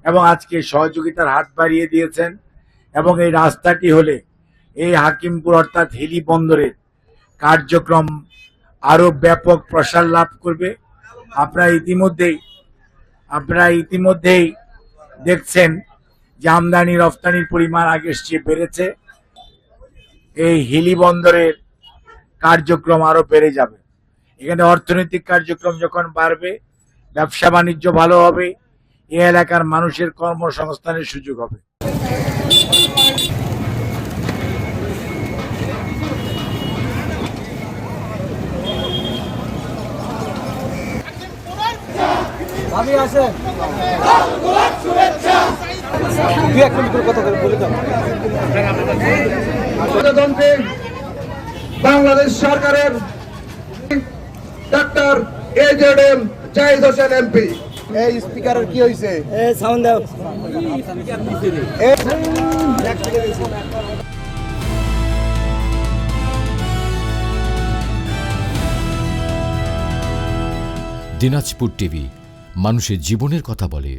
এবং আজকে সহযোগিতার হাত বাড়িয়ে দিয়েছেন। এবং এই রাস্তাটি হলে এই হাকিমপুর অর্থাৎ হিলি বন্দরের কার্যক্রম আরো ব্যাপক প্রসার লাভ করবে। আপনারা ইতিমধ্যেই দেখছেন যে আমদানি রফতানির পরিমাণ আগের চেয়ে বেড়েছে। এই হিলি বন্দরের কার্যক্রম আরো বেড়ে যাবে। এখানে অর্থনৈতিক কার্যক্রম যখন বাড়বে, ব্যবসা বাণিজ্য ভালো হবে, এই এলাকার মানুষের কর্মসংস্থানের সুযোগ হবে। আমি আছে বাংলাদেশ সরকারের doctor AZM Zahid Hossain MP। এই স্পিকারের কি হইছে? সাউন্ড দাও। দিনাজপুর টিভি, মানুষের জীবনের কথা বলে।